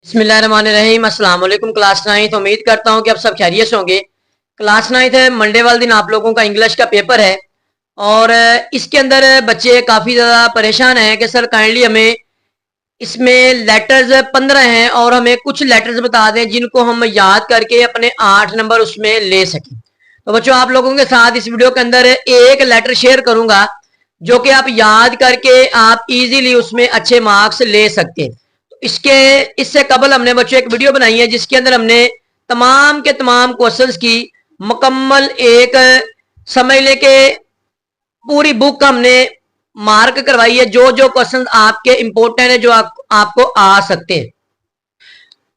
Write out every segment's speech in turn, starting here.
बिस्मिल्लाहिर्रहमानिर्रहीम। अस्सलाम वालेकुम क्लास 9। उम्मीद करता हूँ कि आप सब खैरियत से होंगे। क्लास 9 है, मंडे वाले दिन आप लोगों का इंग्लिश का पेपर है और इसके अंदर बच्चे काफ़ी ज़्यादा परेशान हैं कि सर काइंडली हमें इसमें लेटर्स 15 हैं और हमें कुछ लेटर्स बता दें जिनको हम याद करके अपने 8 नंबर उसमें ले सकें। तो बच्चों आप लोगों के साथ इस वीडियो के अंदर एक लेटर शेयर करूंगा जो कि आप याद करके आप इजीली उसमें अच्छे मार्क्स ले सकते हैं। इसके इससे कबल हमने बच्चों एक वीडियो बनाई है जिसके अंदर हमने तमाम के तमाम क्वेश्चंस की मुकम्मल एक समझ लेके पूरी बुक हमने मार्क करवाई है, जो जो क्वेश्चन आपके इंपॉर्टेंट है, जो आपको आ सकते हैं।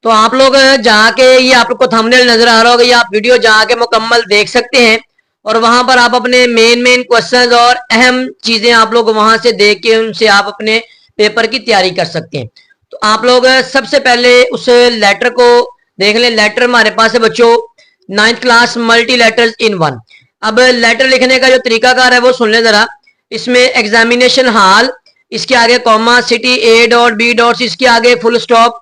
तो आप लोग जाके ये आपको थंबनेल नजर आ रहा होगा, ये आप वीडियो जाके मुकम्मल देख सकते हैं और वहां पर आप अपने मेन क्वेश्चंस और अहम चीजें आप लोग वहां से देख के उनसे आप अपने पेपर की तैयारी कर सकते हैं। तो आप लोग सबसे पहले उस लेटर को देख लें। लेटर हमारे पास है बच्चों 9th class multi letters in one. अब लेटर लिखने का जो तरीकाकार है वो सुन लें जरा। इसमें एग्जामिनेशन हॉल, इसके आगे comma, city A dot B dot, इसके आगे फुल स्टॉप,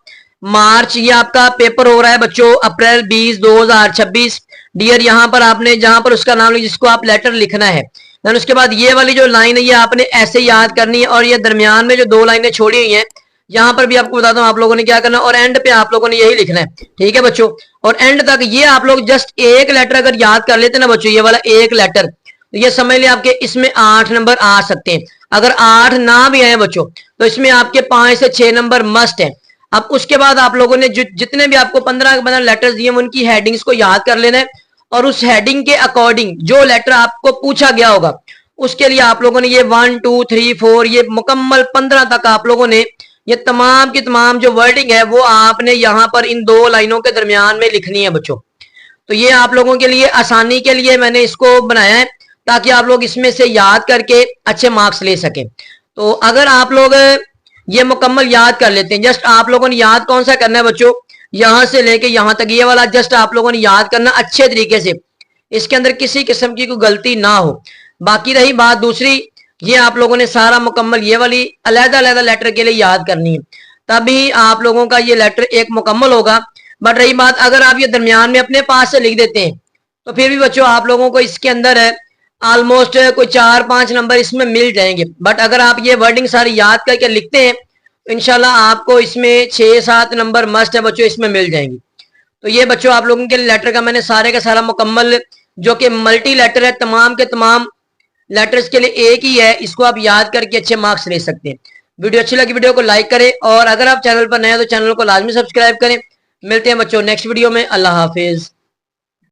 मार्च, ये आपका पेपर हो रहा है बच्चों अप्रैल 20 2026। डियर यहाँ पर आपने जहां पर उसका नाम जिसको आप लेटर लिखना है, देन उसके बाद ये वाली जो लाइन है ये आपने ऐसे याद करनी है और ये दरमियान में जो दो लाइनें छोड़ी हुई हैं यहाँ पर भी आपको बताता हूँ आप लोगों ने क्या करना है और एंड पे आप लोगों ने यही लिखना है। ठीक है बच्चों, और एंड तक ये आप लोग जस्ट एक लेटर अगर याद कर लेते ना बच्चों, ये वाला एक लेटर, तो ये समझ लिया आपके इसमें 8 नंबर आ सकते हैं। अगर 8 ना भी आए बच्चों तो इसमें आपके 5 से 6 नंबर मस्ट है। अब उसके बाद आप लोगों ने जितने भी आपको 15 लेटर्स दिए उनकी हेडिंग्स को याद कर लेना है और उस हेडिंग के अकॉर्डिंग जो लेटर आपको पूछा गया होगा उसके लिए आप लोगों ने ये 1 2 3 4 ये मुकम्मल 15 तक आप लोगों ने ये तमाम की तमाम जो वर्डिंग है वो आपने यहाँ पर इन दो लाइनों के दरमियान में लिखनी है बच्चों। तो ये आप लोगों के लिए आसानी के लिए मैंने इसको बनाया है ताकि आप लोग इसमें से याद करके अच्छे मार्क्स ले सकें। तो अगर आप लोग ये मुकम्मल याद कर लेते हैं, जस्ट आप लोगों ने याद कौन सा करना है बच्चों, यहां से लेके यहां तक ये वाला जस्ट आप लोगों ने याद करना अच्छे तरीके से, इसके अंदर किसी किस्म की कोई गलती ना हो। बाकी रही बात दूसरी, ये आप लोगों ने सारा मुकम्मल ये वाली अलग-अलग लेटर के लिए याद करनी है, तभी आप लोगों का ये लेटर एक मुकम्मल होगा। बट रही बात अगर आप ये दरमियान में अपने पास से लिख देते हैं तो फिर भी बच्चों आप लोगों को इसके अंदर है ऑलमोस्ट कोई 4-5 नंबर इसमें मिल जाएंगे। बट अगर आप ये वर्डिंग सारी याद करके लिखते हैं तो इंशाल्लाह आपको इसमें 6-7 नंबर मस्ट है बच्चों इसमें मिल जाएंगे। तो ये बच्चों आप लोगों के लेटर का मैंने सारे का सारा मुकम्मल जो कि मल्टी लेटर है, तमाम के तमाम लेटर्स के लिए एक ही है, इसको आप याद करके अच्छे मार्क्स ले सकते हैं। वीडियो अच्छी लगी वीडियो को लाइक करें और अगर आप चैनल पर नए हैं तो चैनल को लाजमी सब्सक्राइब करें। मिलते हैं बच्चों नेक्स्ट वीडियो में। अल्लाह हाफिज।